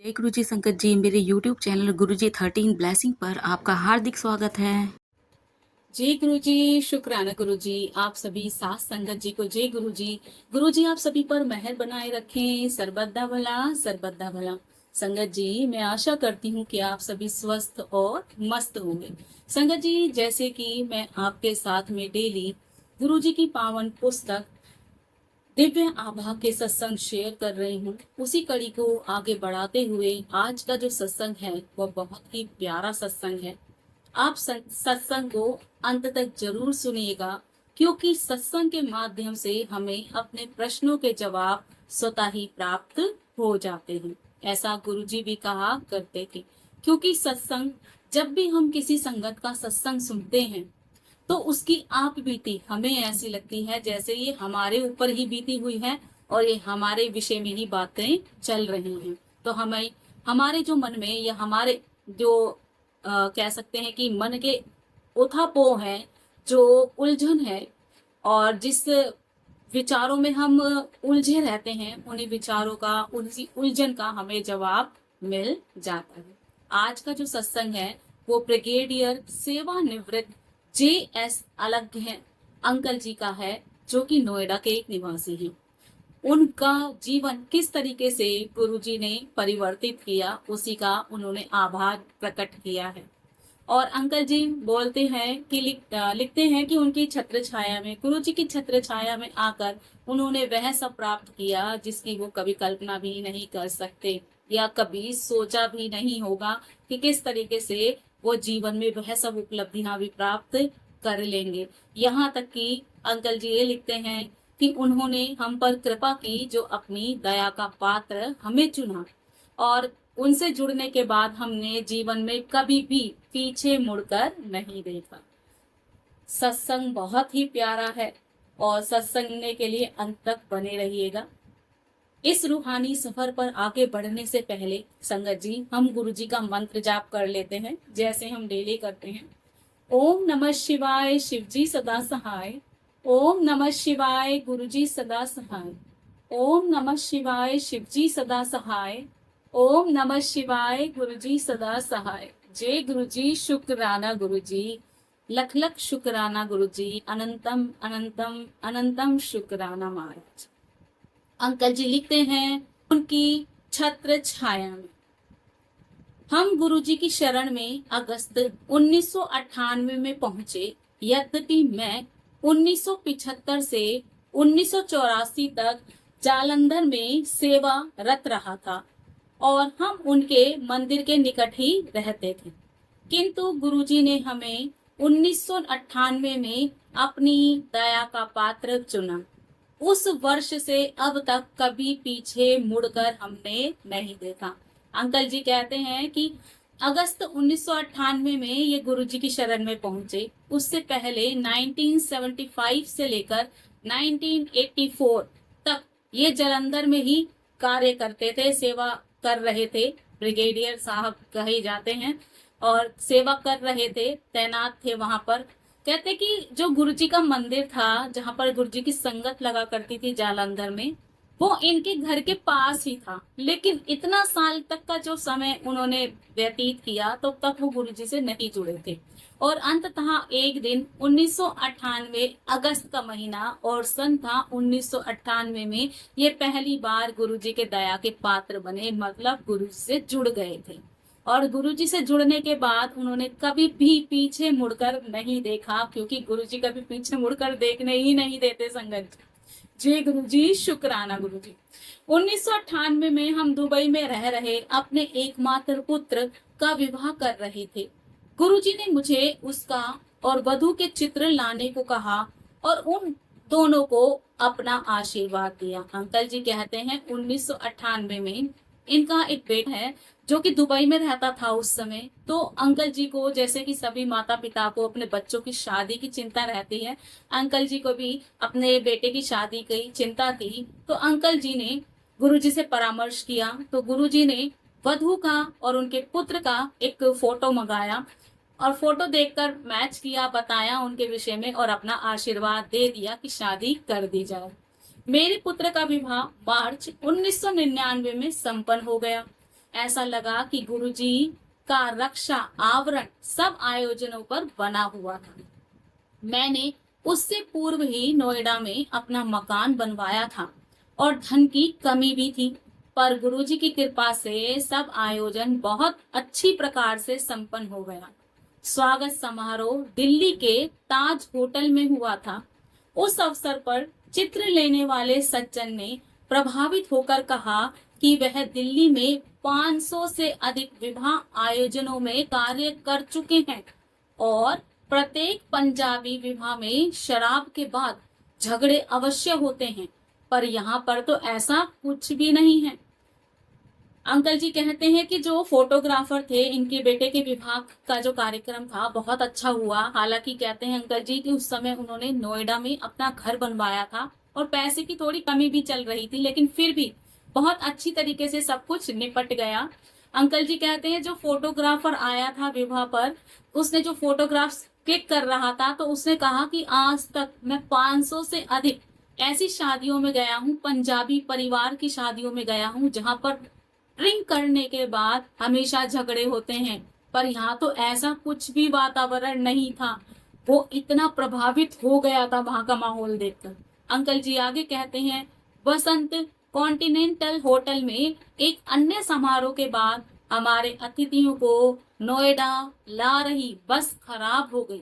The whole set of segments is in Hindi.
जय गुरु जी संगत जी, मेरे यूट्यूब चैनल गुरु जी 13 ब्लेसिंग पर आपका हार्दिक स्वागत है। जय गुरु जी। शुक्राना गुरु जी। आप सभी साथ संगत जी को जय गुरु जी। गुरु जी आप सभी पर मेहर बनाए रखें, सर्वदा भला सर्वदा भला। संगत जी मैं आशा करती हूँ कि आप सभी स्वस्थ और मस्त होंगे। संगत जी जैसे कि मैं आपके साथ में डेली गुरु जी की पावन पुस्तक दिव्य आभा के सत्संग शेयर कर रही हूँ, उसी कड़ी को आगे बढ़ाते हुए आज का जो सत्संग है वह बहुत ही प्यारा सत्संग है। आप सत्संग को अंत तक जरूर सुनिएगा, क्योंकि सत्संग के माध्यम से हमें अपने प्रश्नों के जवाब स्वतः ही प्राप्त हो जाते हैं। ऐसा गुरुजी भी कहा करते थे। क्योंकि सत्संग, जब भी हम किसी संगत का सत्संग सुनते हैं तो उसकी आप बीती हमें ऐसी लगती है जैसे ये हमारे ऊपर ही बीती हुई है और ये हमारे विषय में ही बातें चल रही हैं। तो हमें हमारे जो मन में या हमारे जो कह सकते हैं कि मन के उथापोह है, जो उलझन है और जिस विचारों में हम उलझे रहते हैं, उन्हीं विचारों का, उसी उलझन का हमें जवाब मिल जाता है। आज का जो सत्संग है वो ब्रिगेडियर सेवानिवृत्त JS अलग्य अंकल जी का है, जो कि नोएडा के एक निवासी हैं। उनका जीवन किस तरीके से गुरुजी ने परिवर्तित किया, उसी का उन्होंने आभार प्रकट किया है। और अंकल जी बोलते हैं कि लिखते हैं कि उनकी छत्र छाया में, गुरु जी की छत्र छाया में आकर उन्होंने वह सब प्राप्त किया जिसकी वो कभी कल्पना भी नहीं कर सकते या कभी सोचा भी नहीं होगा कि किस तरीके से वो जीवन में वह सब उपलब्धियां भी प्राप्त कर लेंगे। यहाँ तक कि अंकल जी ये लिखते हैं कि उन्होंने हम पर कृपा की, जो अपनी दया का पात्र हमें चुना, और उनसे जुड़ने के बाद हमने जीवन में कभी भी पीछे मुड़कर नहीं देखा। सत्संग बहुत ही प्यारा है और सत्संग के लिए अंत तक बने रहिएगा। इस रूहानी सफर पर आगे बढ़ने से पहले संगत जी हम गुरु जी का मंत्र जाप कर लेते हैं, जैसे हम डेली करते हैं। ओम नमः शिवाय, शिव जी सदा सहाय। ओम नमः शिवाय, गुरु जी सदा सहाय। ओम नमः शिवाय, शिव जी सदा सहाय। ओम नमः शिवाय, गुरु जी सदा सहाय। जय गुरु जी। शुक्राना गुरु जी। लख लख शुक्राना गुरु जी। अनंतम अनंतम अनंतम शुक्राना महाराज। अंकल जी लिखते हैं उनकी छत्र छाया में। हम गुरुजी की शरण में अगस्त 1998 में पहुंचे। यद्यपि मैं 1975 से 1984 तक जालंधर में सेवारत रहा था और हम उनके मंदिर के निकट ही रहते थे, किंतु गुरुजी ने हमें 1998 में अपनी दया का पात्र चुना। उस वर्ष से अब तक कभी पीछे मुड़कर हमने नहीं देखा। अंकल जी कहते हैं कि अगस्त 1998 में ये गुरुजी की शरण में पहुंचे। उससे पहले 1975 से लेकर 1984 तक ये जालंधर में ही कार्य करते थे, सेवा कर रहे थे। ब्रिगेडियर साहब कहे जाते हैं और सेवा कर रहे थे, तैनात थे वहां पर। कहते कि जो गुरुजी का मंदिर था, जहां पर गुरुजी की संगत लगा करती थी जालंधर में, वो इनके घर के पास ही था। लेकिन इतना साल तक का जो समय उन्होंने व्यतीत किया तो तक वो गुरुजी से नहीं जुड़े थे। और अंततः एक दिन 1998 अगस्त का महीना और सन था 1998 में ये पहली बार गुरुजी के दया के पात्र बने, मतलब गुरुजी से जुड़ गए थे। और गुरुजी से जुड़ने के बाद उन्होंने कभी भी पीछे मुड़कर नहीं देखा, क्योंकि गुरुजी कभी पीछे मुड़कर देखने ही नहीं देते संगत जी। जय गुरु जी। शुक्राना गुरु जी। 1998 में हम दुबई में रह रहे अपने एकमात्र पुत्र का विवाह कर रहे थे। गुरुजी ने मुझे उसका और वधू के चित्र लाने को कहा और उन दोनों को अपना आशीर्वाद दिया। अंकल जी कहते हैं 1998 में इनका एक बेटा है जो कि दुबई में रहता था उस समय। तो अंकल जी को, जैसे कि सभी माता पिता को अपने बच्चों की शादी की चिंता रहती है, अंकल जी को भी अपने बेटे की शादी की चिंता थी। तो अंकल जी ने गुरुजी से परामर्श किया, तो गुरुजी ने वधू का और उनके पुत्र का एक फोटो मंगाया और फोटो देखकर मैच किया, बताया उनके विषय में और अपना आशीर्वाद दे दिया कि शादी कर दी जाए। मेरे पुत्र का विवाह मार्च 1999 में संपन्न हो गया। ऐसा लगा कि गुरुजी का रक्षा आवरण सब आयोजनों पर बना हुआ था। मैंने उससे पूर्व ही नोएडा में अपना मकान बनवाया था और धन की कमी भी थी, पर गुरुजी की कृपा से सब आयोजन बहुत अच्छी प्रकार से संपन्न हो गया। स्वागत समारोह दिल्ली के ताज होटल में हुआ था। उस अवसर पर चित्र लेने वाले सज्जन ने प्रभावित होकर कहा कि वह दिल्ली में 500 से अधिक विवाह आयोजनों में कार्य कर चुके हैं और प्रत्येक पंजाबी विवाह में शराब के बाद झगड़े अवश्य होते हैं, पर यहाँ पर तो ऐसा कुछ भी नहीं है। अंकल जी कहते हैं कि जो फोटोग्राफर थे, इनके बेटे के विवाह का जो कार्यक्रम था बहुत अच्छा हुआ। हालांकि कहते हैं अंकल जी कि उस समय उन्होंने नोएडा में अपना घर बनवाया था और पैसे की थोड़ी कमी भी चल रही थी, लेकिन फिर भी बहुत अच्छी तरीके से सब कुछ निपट गया। अंकल जी कहते हैं जो फोटोग्राफर आया था विवाह पर, उसने जो फोटोग्राफ्स क्लिक कर रहा था, तो उसने कहा कि आज तक मैं 500 से अधिक ऐसी शादियों में गया हूँ, पंजाबी परिवार की शादियों में गया हूँ, जहां पर ड्रिंक करने के बाद हमेशा झगड़े होते हैं, पर यहाँ तो ऐसा कुछ भी वातावरण नहीं था। वो इतना प्रभावित हो गया था वहां का माहौल देखकर। अंकल जी आगे कहते हैं, वसंत कॉन्टिनेंटल होटल में एक अन्य समारोह के बाद हमारे अतिथियों को नोएडा ला रही बस खराब हो गई।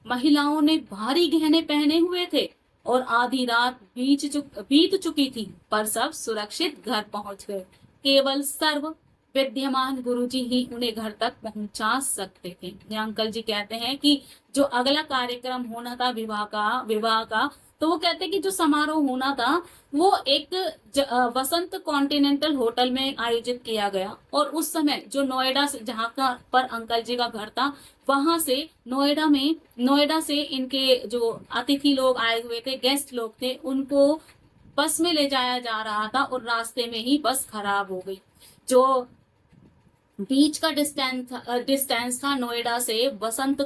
महिलाओं ने भारी गहने पहने हुए थे और आधी रात बीत चुकी थी, पर सब सुरक्षित घर पहुंच गए। केवल सर्व विद्यमान गुरुजी ही उन्हें घर तक पहुंचा सकते थे। ये अंकल जी कहते हैं कि जो अगला कार्यक्रम होना था विवाह का, तो वो कहते हैं कि जो समारोह होना था वो एक वसंत कॉन्टिनेंटल होटल में आयोजित किया गया, और उस समय जो नोएडा से जहाँ का पर अंकल जी का घर था, वहां से नोएडा से इनके जो अतिथि लोग आए हुए थे, गेस्ट लोग थे, उनको बस में ले जाया जा रहा था और रास्ते में ही बस खराब हो गई। जो बीच का डिस्टेंस था नोएडा से वसंत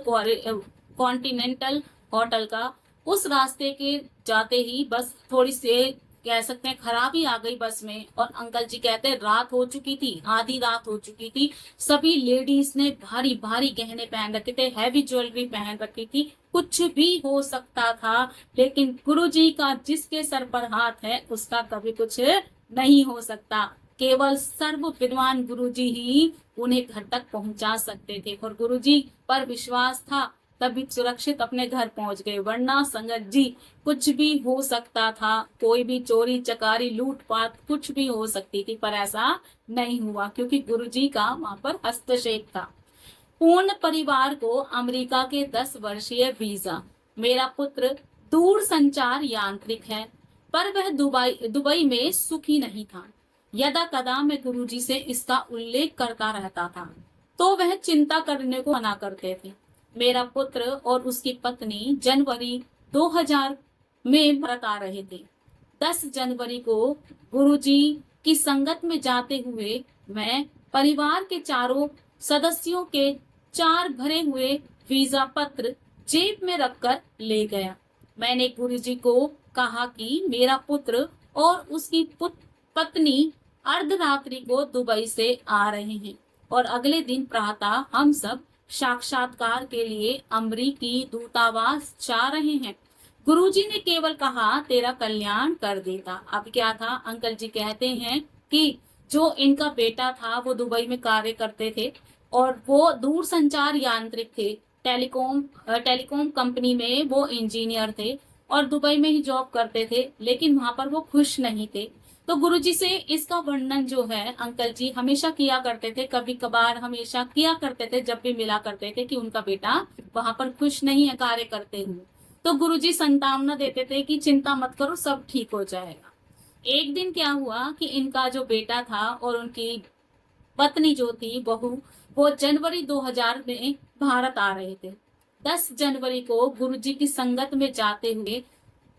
कॉन्टिनेंटल होटल का, उस रास्ते के जाते ही बस थोड़ी सी कह सकते हैं खराबी आ गई बस में। और अंकल जी कहते हैं रात हो चुकी थी, आधी रात हो चुकी थी। सभी लेडीज ने भारी भारी गहने पहन रखे थे, हैवी ज्वेलरी पहन रखी थी, कुछ भी हो सकता था, लेकिन गुरुजी का जिसके सर पर हाथ है उसका कभी कुछ नहीं हो सकता। केवल सर्व विद्वान गुरुजी ही उन्हें घर तक पहुंचा सकते थे, और गुरुजी पर विश्वास था तभी सुरक्षित अपने घर पहुंच गए, वरना संगत जी कुछ भी हो सकता था। कोई भी चोरी चकारी लूटपाट कुछ भी हो सकती थी, पर ऐसा नहीं हुआ क्योंकि गुरुजी का वहां पर हस्तक्षेप था। पूर्ण परिवार को अमेरिका के 10 वर्षीय वीजा। मेरा पुत्र दूर संचार यांत्रिक है, पर वह दुबई में सुखी नहीं था। यदा कदा मैं गुरुजी से इसका उल्लेख करता रहता था, तो वह चिंता करने को मना करते थे। मेरा पुत्र और उसकी पत्नी जनवरी 2000 में भारत आ रहे थे। 10 जनवरी को गुरुजी की संगत में जाते हुए मैं परिवार के चारों सदस्यों के 4 भरे हुए वीजा पत्र जेब में रखकर ले गया। मैंने गुरुजी को कहा कि मेरा पुत्र और उसकी पत्नी अर्धरात्रि को दुबई से आ रहे हैं और अगले दिन प्रातः हम सब साक्षात्कार के लिए अमरीकी दूतावास जा रहे हैं। गुरुजी ने केवल कहा तेरा कल्याण कर देता। अब क्या था, अंकल जी कहते हैं कि जो इनका बेटा था वो दुबई में कार्य करते थे और वो दूर संचार यांत्रिक थे, टेलीकॉम कंपनी में वो इंजीनियर थे और दुबई में ही जॉब करते थे, लेकिन वहां पर वो खुश नहीं थे। तो गुरुजी से इसका वर्णन जो है अंकल जी हमेशा किया करते थे, कभी कभार हमेशा किया करते थे जब भी मिला करते थे, कि उनका बेटा वहां पर खुश नहीं है कार्य करते हुए। तो गुरुजी सांत्वना देते थे कि चिंता मत करो, सब ठीक हो जाएगा। एक दिन क्या हुआ कि इनका जो बेटा था और उनकी पत्नी जो थी बहू, वो जनवरी 2000 में भारत आ रहे थे। 10 जनवरी को गुरुजी की संगत में जाते हुए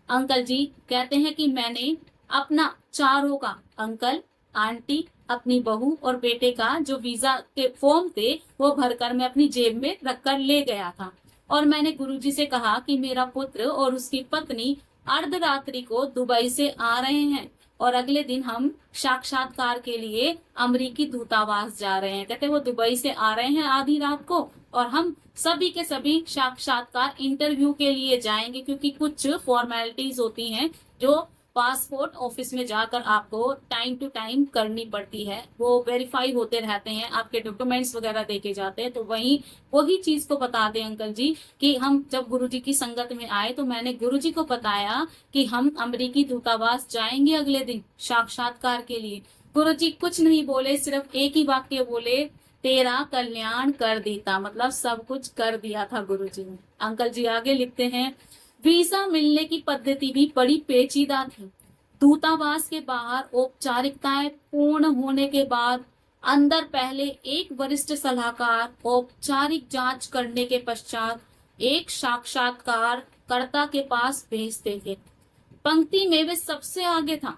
अंकल जी कहते हैं कि मैंने अपना चारों का, अंकल, आंटी, अपनी बहू और बेटे का जो वीजा के फॉर्म थे वो भरकर मैं अपनी जेब में रखकर ले गया था। और मैंने गुरुजी से कहा कि मेरा पुत्र और उसकी पत्नी अर्धरात्रि को दुबई से आ रहे हैं और अगले दिन हम साक्षात्कार के लिए अमेरिकी दूतावास जा रहे हैं। कहते वो दुबई से आ रहे हैं आधी रात को, और हम सभी के सभी साक्षात्कार इंटरव्यू के लिए जाएंगे, क्योंकि कुछ फॉर्मेलिटीज होती हैं जो पासपोर्ट ऑफिस में जाकर आपको टाइम टू टाइम करनी पड़ती है। वो वेरीफाई होते रहते हैं, आपके डॉक्यूमेंट्स वगैरह देखे जाते हैं। तो वही चीज को बताते हैं अंकल जी कि हम जब गुरुजी की संगत में आए तो मैंने गुरुजी को बताया कि हम अमेरिकी दूतावास जाएंगे अगले दिन साक्षात्कार के लिए। गुरुजी कुछ नहीं बोले, सिर्फ एक ही वाक्य बोले, तेरा कल्याण कर देता। मतलब सब कुछ कर दिया था गुरुजी ने। अंकल जी आगे लिखते हैं, वीजा मिलने की पद्धति भी बड़ी पेचीदा थी। दूतावास के बाहर औपचारिकताएं पूर्ण होने के बाद अंदर पहले एक वरिष्ठ सलाहकार औपचारिक जांच करने के पश्चात एक साक्षात्कारकर्ता के पास भेजते थे। पंक्ति में वे सबसे आगे था,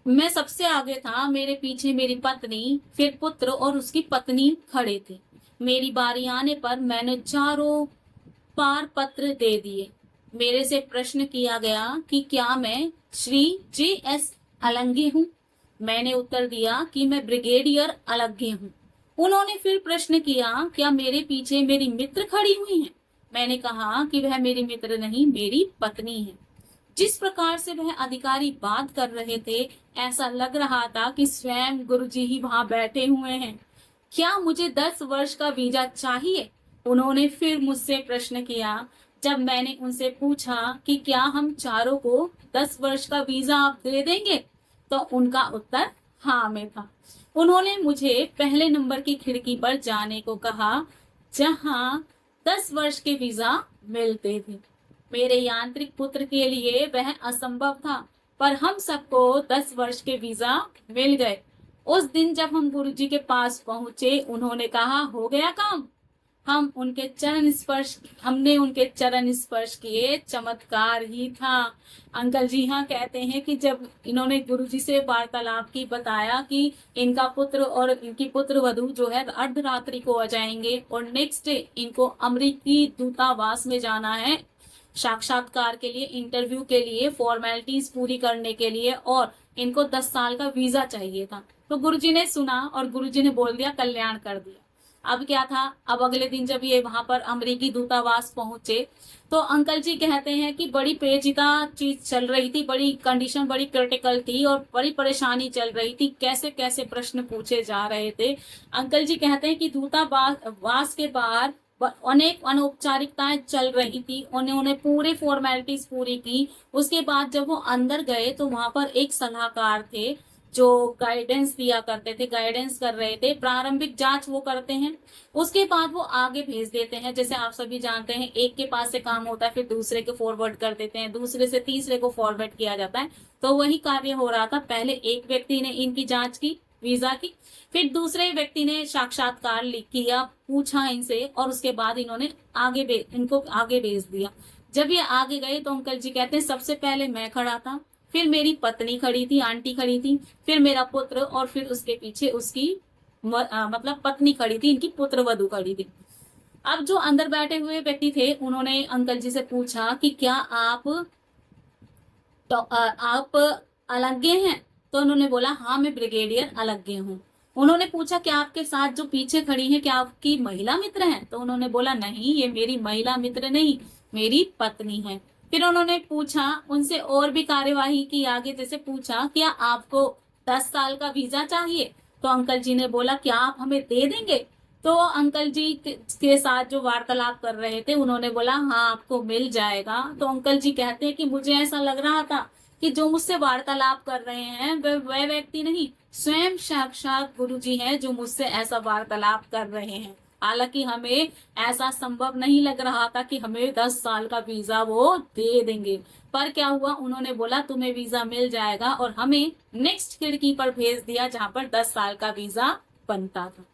मैं सबसे आगे था, मेरे पीछे मेरी पत्नी, फिर पुत्र और उसकी पत्नी खड़े थे। मेरी बारी आने पर मैंने चारों पार पत्र दे दिए। मेरे से प्रश्न किया गया कि क्या मैं श्री J.S. अलंगे हूँ। मैंने उत्तर दिया कि मैं ब्रिगेडियर अलंगे हूँ। उन्होंने फिर प्रश्न किया, क्या मेरे पीछे मेरी मित्र खड़ी हुई हैं। मैंने कहा कि वह मेरी मित्र नहीं, मेरी पत्नी है। जिस प्रकार से वह अधिकारी बात कर रहे थे, ऐसा लग रहा था कि स्वयं गुरुजी ही वहां बैठे हुए हैं। क्या मुझे 10 वर्ष का वीजा चाहिए? उन्होंने फिर मुझसे प्रश्न किया। जब मैंने उनसे पूछा कि क्या हम चारों को 10 वर्ष का वीजा आप दे देंगे, तो उनका उत्तर हाँ में था। उन्होंने मुझे पहले नंबर की खिड़की पर जाने को कहा, जहां 10 वर्ष के वीजा मिलते थे। मेरे यांत्रिक पुत्र के लिए वह असंभव था, पर हम सबको 10 वर्ष के वीजा मिल गए। उस दिन जब हम गुरुजी के पास पहुंचे, उन्होंने कहा, हो गया काम। हमने उनके चरण स्पर्श किए, चमत्कार ही था। अंकल जी हाँ कहते हैं कि जब इन्होंने गुरुजी से वार्तालाप की, बताया कि इनका पुत्र और इनकी पुत्र वधू जो है अर्धरात्रि को आ जाएंगे और नेक्स्ट डे इनको अमेरिकी दूतावास में जाना है साक्षात्कार के लिए, इंटरव्यू के लिए, फॉर्मेलिटीज पूरी करने के लिए, और इनको 10 साल का वीजा चाहिए था। तो गुरुजी ने सुना और गुरुजी ने बोल दिया, कल्याण कर दिया। अब क्या था, अब अगले दिन जब ये वहां पर अमेरिकी दूतावास पहुंचे तो अंकल जी कहते हैं कि बड़ी पेचीदा चीज चल रही थी, बड़ी कंडीशन बड़ी क्रिटिकल थी और बड़ी परेशानी चल रही थी। कैसे कैसे प्रश्न पूछे जा रहे थे। अंकल जी कहते हैं कि दूतावास के बाहर अनेक अनौपचारिकताएं चल रही थी, उन्होंने पूरे फॉर्मेलिटीज पूरी की। उसके बाद जब वो अंदर गए तो वहां पर एक सलाहकार थे जो गाइडेंस दिया करते थे, गाइडेंस कर रहे थे। प्रारंभिक जांच वो करते हैं, उसके बाद वो आगे भेज देते हैं। जैसे आप सभी जानते हैं, एक के पास से काम होता है, फिर दूसरे को फॉरवर्ड कर देते हैं, दूसरे से तीसरे को फॉरवर्ड किया जाता है। तो वही कार्य हो रहा था। पहले एक व्यक्ति ने इनकी जांच की, वीजा की, फिर दूसरे व्यक्ति ने साक्षात्कार किया, पूछा इनसे, और उसके बाद इन्होंने इनको आगे भेज दिया। जब ये आगे गए तो अंकल जी कहते हैं, सबसे पहले मैं खड़ा था, फिर मेरी पत्नी खड़ी थी, आंटी खड़ी थी, फिर मेरा पुत्र, और फिर उसके पीछे उसकी मतलब पत्नी खड़ी थी, इनकी पुत्र वधू खड़ी थी। अब जो अंदर बैठे हुए व्यक्ति थे, उन्होंने अंकल जी से पूछा कि क्या आप अलग्गे हैं? तो उन्होंने बोला, हाँ मैं ब्रिगेडियर अलग्गे हूँ। उन्होंने पूछा, क्या आपके साथ जो पीछे खड़ी हैं क्या आपकी महिला मित्र हैं? तो उन्होंने बोला, नहीं ये मेरी महिला मित्र नहीं, मेरी पत्नी है। फिर उन्होंने पूछा उनसे और भी कार्यवाही की आगे, जैसे पूछा, क्या आपको 10 साल का वीजा चाहिए? तो अंकल जी ने बोला, क्या आप हमें दे देंगे? तो अंकल जी के साथ जो वार्तालाप कर रहे थे, उन्होंने बोला, हाँ आपको मिल जाएगा। तो अंकल जी कहते हैं कि मुझे ऐसा लग रहा था कि जो मुझसे वार्तालाप कर रहे हैं वह व्यक्ति नहीं, स्वयं साक्षात गुरुजी हैं जो मुझसे ऐसा वार्तालाप कर रहे हैं। हालांकि हमें ऐसा संभव नहीं लग रहा था कि हमें 10 साल का वीजा वो दे देंगे। पर क्या हुआ, उन्होंने बोला तुम्हें वीजा मिल जाएगा, और हमें नेक्स्ट खिड़की पर भेज दिया जहां पर 10 साल का वीजा बनता था।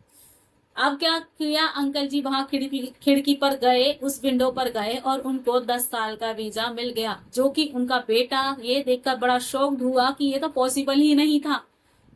अब क्या किया, अंकल जी वहां खिड़की पर गए, उस विंडो पर गए, और उनको 10 साल का वीजा मिल गया। जो कि उनका बेटा ये देखकर बड़ा शॉक्ड हुआ कि ये तो पॉसिबल ही नहीं था,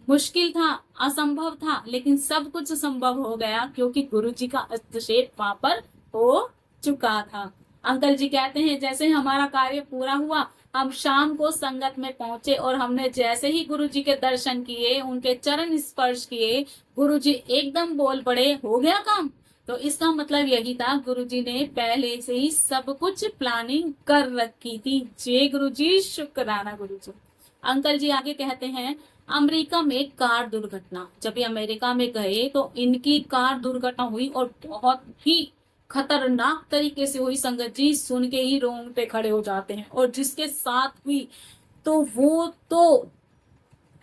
मुश्किल था, असंभव था, लेकिन सब कुछ संभव हो गया क्योंकि गुरुजी का हस्तक्षेप वहां पर हो चुका था। अंकल जी कहते हैं, जैसे हमारा कार्य पूरा हुआ हम शाम को संगत में पहुंचे और हमने जैसे ही गुरुजी के दर्शन किए, उनके चरण स्पर्श किए, गुरुजी एकदम बोल पड़े, हो गया काम। तो इसका मतलब यही था, गुरुजी ने पहले से ही सब कुछ प्लानिंग कर रखी थी। जय गुरुजी, शुक्राना गुरुजी। अंकल जी आगे कहते हैं, अमेरिका में कार दुर्घटना। जब ये अमेरिका में गए तो इनकी कार दुर्घटना हुई और बहुत ही खतरनाक तरीके से हुई। संगत जी सुन के ही रोंगटे खड़े हो जाते हैं। और जिसके साथ हुई तो वो तो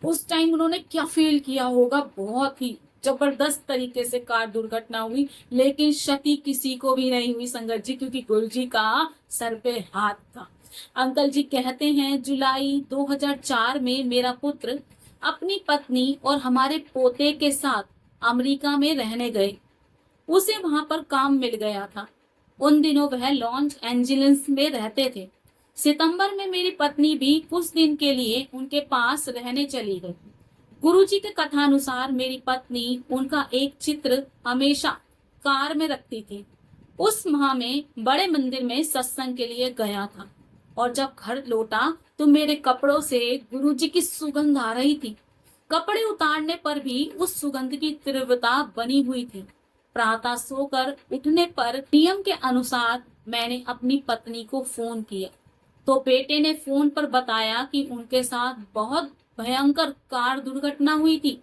उस टाइम उन्होंने क्या फील किया होगा, बहुत ही जबरदस्त तरीके से कार दुर्घटना हुई, लेकिन क्षति किसी को भी नहीं हुई संगत जी, क्योंकि गुरुजी का सर पे हाथ था। अंकल जी कहते हैं, जुलाई 2004 में मेरा पुत्र अपनी पत्नी और हमारे पोते के साथ अमेरिका में रहने गए। उसे वहां पर काम मिल गया था। उन दिनों वह लॉस एंजलिस में रहते थे। सितंबर में मेरी पत्नी भी कुछ दिन के लिए उनके पास रहने चली गई। गुरुजी के कथानुसार मेरी पत्नी उनका एक चित्र हमेशा कार में रखती थी। उस माह में बड़े मंदिर में सत्संग के लिए गया था और जब घर लौटा तो मेरे कपड़ों से गुरुजी की सुगंध आ रही थी। कपड़े उतारने पर भी उस सुगंध की तीव्रता बनी हुई थी। प्रातः सोकर उठने पर नियम के अनुसार मैंने अपनी पत्नी को फोन किया तो बेटे ने फोन पर बताया कि उनके साथ बहुत भयंकर कार दुर्घटना हुई थी।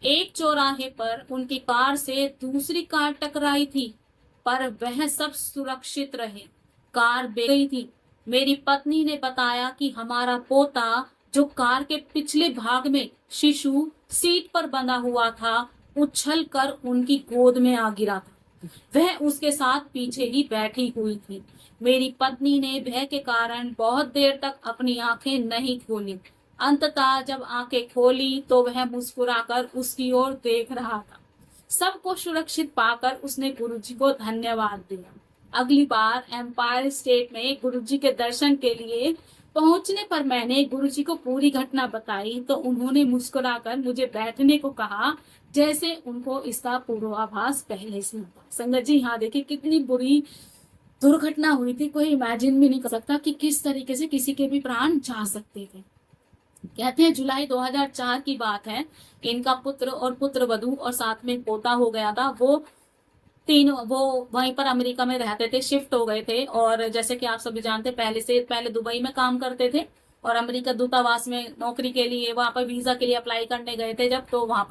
एक चौराहे पर उनकी कार से दूसरी कार टकराई थी, पर वह सब सुरक्षित रहे। कार बह गई थी। मेरी पत्नी ने बताया कि हमारा पोता जो कार के पिछले भाग में शिशु सीट पर बंधा हुआ था, उछल कर उनकी गोद में आ गिरा था। वह उसके साथ पीछे ही बैठी हुई थी। मेरी पत्नी ने भय के कारण बहुत देर तक अपनी आंखें नहीं खोली। अंततः जब आंखें खोली तो वह मुस्कुराकर उसकी ओर देख रहा था। सबको सुरक्षित पाकर उसने गुरुजी को धन्यवाद दिया। अगली बार एम्पायर स्टेट में गुरुजी के दर्शन के लिए पहुंचने पर मैंने गुरुजी को पूरी घटना बताई तो उन्होंने मुस्कुराकर मुझे बैठने को कहा, जैसे उनको इसका पूर्वाभास पहले से हुआ। संगत जी यहाँ देखिए कितनी बुरी दुर्घटना हुई थी। कोई इमेजिन भी नहीं कर सकता कि किस तरीके से किसी के भी प्राण जा सकते थे। कहते हैं जुलाई 2004 की बात है। इनका पुत्र और पुत्र वधू और साथ में पोता हो गया था। वो वहीं पर अमेरिका में रहते थे, शिफ्ट हो गए थे। और जैसे कि आप सभी जानते, पहले दुबई में काम करते थे और अमेरिका दूतावास में नौकरी के लिए वहां पर वीजा के लिए अप्लाई करने गए थे जब, तो वहां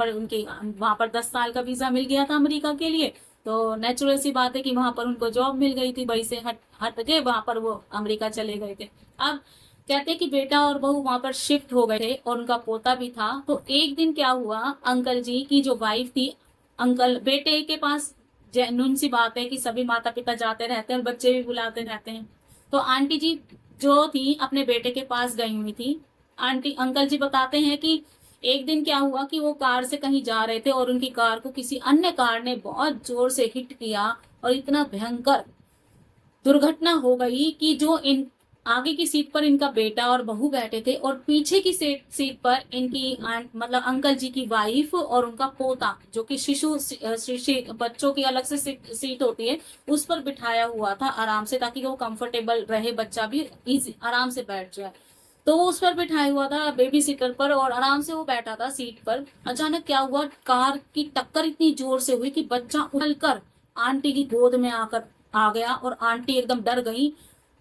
पर 10 साल का वीजा मिल गया था अमेरिका के लिए। तो नेचुरल सी बात है कि वहां पर उनको जॉब मिल गई थी, वहीं से हट के वहां पर वो अमेरिका चले गए थे। अब कहते हैं कि बेटा और बहू वहां पर शिफ्ट हो गए थे और उनका पोता भी था। तो एक दिन क्या हुआ, अंकल जी की जो वाइफ थी, अंकल बेटे के पास, जेन्युइन सी बात है कि सभी माता पिता जाते रहते हैं और बच्चे भी बुलाते रहते हैं। तो आंटी जी जो थी अपने बेटे के पास गई हुई थी। अंकल जी बताते हैं कि एक दिन क्या हुआ कि वो कार से कहीं जा रहे थे और उनकी कार को किसी अन्य कार ने बहुत जोर से हिट किया और इतना भयंकर दुर्घटना हो गई कि जो इन आगे की सीट पर इनका बेटा और बहू बैठे थे और पीछे की सीट पर इनकी मतलब अंकल जी की वाइफ और उनका पोता, जो कि बच्चों की अलग से सीट होती है, उस पर बिठाया हुआ था आराम से, ताकि वो कंफर्टेबल रहे, बच्चा भी इजी आराम से बैठ जाए। तो वो उस पर बिठाया हुआ था बेबी सीटर पर और आराम से वो बैठा था सीट पर। अचानक क्या हुआ, कार की टक्कर इतनी जोर से हुई कि बच्चा उछलकर आंटी की गोद में आ गया और आंटी एकदम डर गई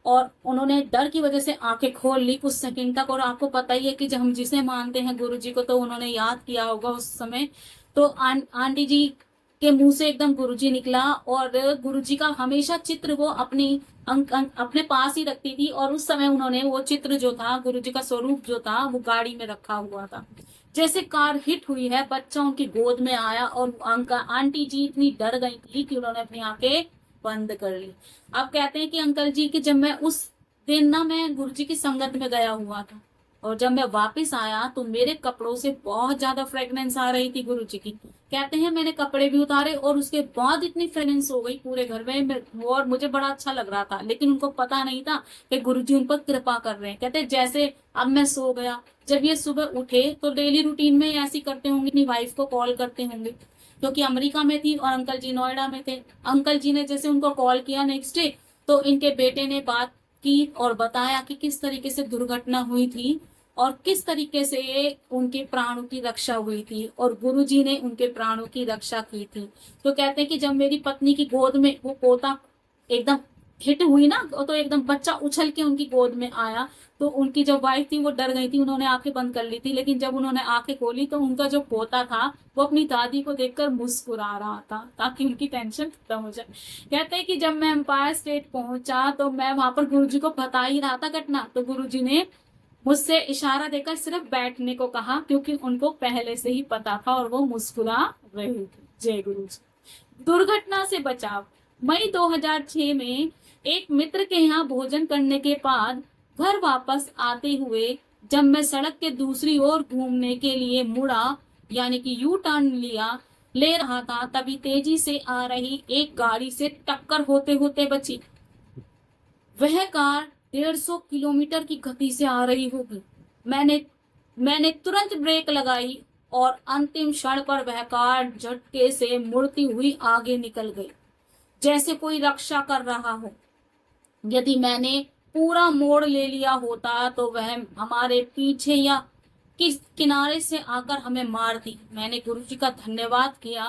और उन्होंने डर की वजह से आंखें खोल ली कुछ सेकंड तक। और आपको पता ही है कि जब हम जिसे मानते हैं गुरुजी को, तो उन्होंने याद किया होगा उस समय। तो आंटी जी के मुंह से एकदम गुरुजी निकला और गुरुजी का हमेशा चित्र वो अपने पास ही रखती थी और उस समय उन्होंने वो चित्र जो था, गुरुजी का स्वरूप जो था, वो गाड़ी में रखा हुआ था। जैसे कार हिट हुई है, बच्चा उनकी गोद में आया और आंटी जी इतनी डर गई थी कि उन्होंने अपनी आंखें बंद कर ली। अब कहते हैं कि अंकल जी कि जब मैं उस दिन ना मैं गुरुजी की संगत में गया हुआ था और जब मैं वापस आया तो मेरे कपड़ों से बहुत ज्यादा फ्रेग्रेंस आ रही थी गुरुजी की। कहते हैं मैंने कपड़े भी उतारे और उसके बाद इतनी फ्रेग्रेंस हो गई पूरे घर में और मुझे बड़ा अच्छा लग रहा था, लेकिन उनको पता नहीं था कि गुरुजी उन पर कृपा कर रहे हैं। कहते जैसे अब मैं सो गया, जब ये सुबह उठे तो डेली रूटीन में ऐसी करते होंगे, अपनी वाइफ को कॉल करते होंगे क्योंकि अमेरिका में थी और अंकल जी नोएडा में थे। अंकल जी ने जैसे उनको कॉल किया नेक्स्ट डे, तो इनके बेटे ने बात की और बताया कि किस तरीके से दुर्घटना हुई थी और किस तरीके से उनके प्राणों की रक्षा हुई थी और गुरुजी ने उनके प्राणों की रक्षा की थी। तो कहते हैं कि जब मेरी पत्नी की गोद में वो पोता एकदम हिट हुई ना, तो एकदम बच्चा उछल के उनकी गोद में आया, तो उनकी जो वाइफ थी वो डर गई थी, उन्होंने आंखें बंद कर ली थी, लेकिन जब उन्होंने आंखें खोली तो उनका जो पोता था वो अपनी दादी को देखकर मुस्कुरा रहा था ताकि उनकी टेंशन खत्म हो जाए। कहते हैं कि जब मैं एम्पायर स्टेट पहुंचा तो मैं वहां पर गुरुजी को बता ही रहा था घटना, तो गुरुजी ने मुझसे इशारा देकर सिर्फ बैठने को कहा क्योंकि उनको पहले से ही पता था और वो मुस्कुरा रहे थे। जय गुरु जी। दुर्घटना से बचाव। मई 2006 में एक मित्र के यहाँ भोजन करने के बाद घर वापस आते हुए जब मैं सड़क के दूसरी ओर घूमने के लिए मुड़ा, यानी कि यू टर्न ले रहा था, तभी तेजी से आ रही एक गाड़ी से टक्कर होते होते बची। वह कार 150 किलोमीटर की गति से आ रही होगी। मैंने तुरंत ब्रेक लगाई और अंतिम क्षण पर वह कार झटके से मुड़ती हुई आगे निकल गई, जैसे कोई रक्षा कर रहा हो। यदि मैंने पूरा मोड़ ले लिया होता तो वह हमारे पीछे या किस किनारे से आकर हमें मारती। मैंने गुरुजी का धन्यवाद किया।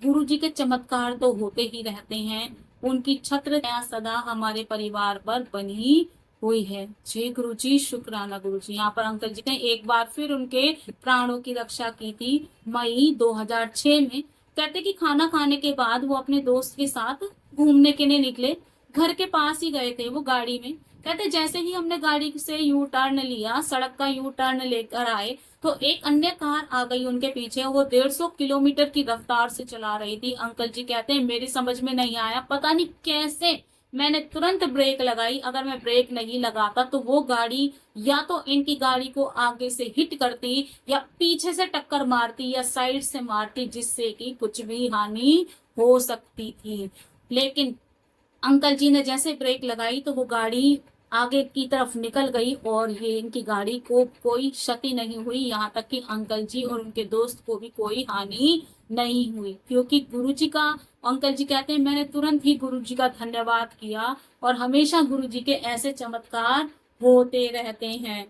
गुरुजी के चमत्कार तो होते ही रहते हैं, उनकी छत्र छाया सदा हमारे परिवार पर बनी हुई है। जय गुरुजी, शुक्राना गुरुजी। यहाँ पर अंकल जी ने एक बार फिर उनके प्राणों की रक्षा की थी मई 2006 में। कहते कि खाना खाने के बाद वो अपने दोस्त के साथ घूमने के लिए निकले, घर के पास ही गए थे वो गाड़ी में। कहते जैसे ही हमने गाड़ी से यू टर्न लिया, सड़क का यू टर्न लेकर आए, तो एक अन्य कार आ गई उनके पीछे। वो 150 किलोमीटर की रफ्तार से चला रही थी। अंकल जी कहते हैं मेरी समझ में नहीं आया, पता नहीं कैसे मैंने तुरंत ब्रेक लगाई। अगर मैं ब्रेक नहीं लगाता तो वो गाड़ी या तो इनकी गाड़ी को आगे से हिट करती या पीछे से टक्कर मारती या साइड से मारती, जिससे कि कुछ भी हानि हो सकती थी। लेकिन अंकल जी ने जैसे ब्रेक लगाई तो वो गाड़ी आगे की तरफ निकल गई और ये इनकी गाड़ी को कोई क्षति नहीं हुई, यहाँ तक कि अंकल जी और उनके दोस्त को भी कोई हानि नहीं हुई, क्योंकि गुरुजी का, अंकल जी कहते हैं मैंने तुरंत ही गुरुजी का धन्यवाद किया और हमेशा गुरुजी के ऐसे चमत्कार होते रहते हैं।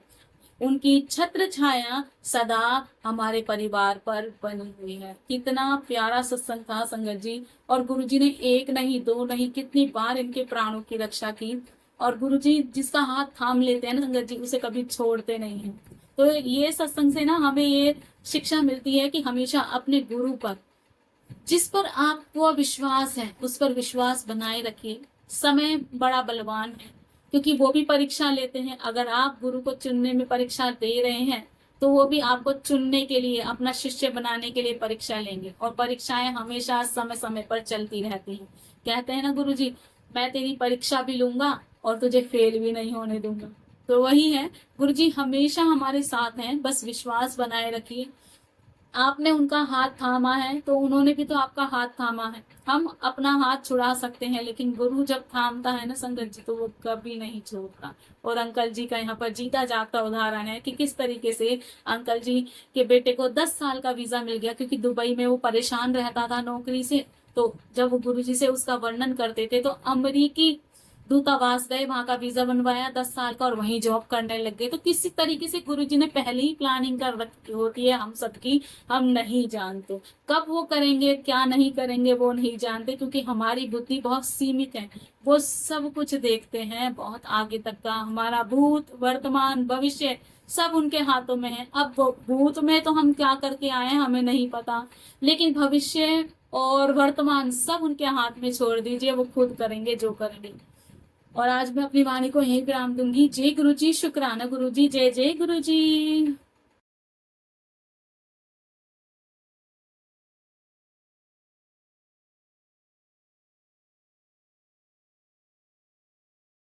उनकी छत्र छाया सदा हमारे परिवार पर बनी हुई है। कितना प्यारा सत्संग था संगत जी। और गुरुजी ने एक नहीं दो नहीं कितनी बार इनके प्राणों की रक्षा की। और गुरुजी जिसका हाथ थाम लेते हैं ना संगत जी, उसे कभी छोड़ते नहीं है। तो ये सत्संग से ना हमें ये शिक्षा मिलती है कि हमेशा अपने गुरु पर, जिस पर आपको विश्वास है, उस पर विश्वास बनाए रखिए। समय बड़ा बलवान है, क्योंकि वो भी परीक्षा लेते हैं। अगर आप गुरु को चुनने में परीक्षा दे रहे हैं तो वो भी आपको चुनने के लिए, अपना शिष्य बनाने के लिए परीक्षा लेंगे। और परीक्षाएं हमेशा समय समय पर चलती रहती हैं। कहते हैं ना गुरुजी, मैं तेरी परीक्षा भी लूंगा और तुझे फेल भी नहीं होने दूंगा। तो वही है, गुरुजी हमेशा हमारे साथ हैं, बस विश्वास बनाए रखिए। आपने उनका हाथ थामा है तो उन्होंने भी तो आपका हाथ थामा है। हम अपना हाथ छुड़ा सकते हैं, लेकिन गुरु जब थामता है ना संगत जी, तो वो कभी नहीं छोड़ता। और अंकल जी का यहाँ पर जीता जागता उदाहरण है कि किस तरीके से अंकल जी के बेटे को 10 साल का वीजा मिल गया, क्योंकि दुबई में वो परेशान रहता था नौकरी से। तो जब वो गुरु जी से उसका वर्णन करते थे तो अमरीकी दूतावास गए, वहां का वीजा बनवाया 10 साल का और वहीं जॉब करने लग गए। तो किसी तरीके से गुरुजी ने पहले ही प्लानिंग कर रखी होती है हम सबकी, हम नहीं जानते कब वो करेंगे, क्या नहीं करेंगे वो नहीं जानते, क्योंकि हमारी बुद्धि बहुत सीमित है। वो सब कुछ देखते हैं बहुत आगे तक का, हमारा भूत वर्तमान भविष्य सब उनके हाथों में है। अब वो भूत में तो हम क्या करके आए हैं हमें नहीं पता, लेकिन भविष्य और वर्तमान सब उनके हाथ में छोड़ दीजिए, वो खुद करेंगे जो करेंगे। और आज मैं अपनी वाणी को यहीं विराम दूंगी। जय गुरु जी, शुक्राना गुरु जी, जय जय गुरु जी।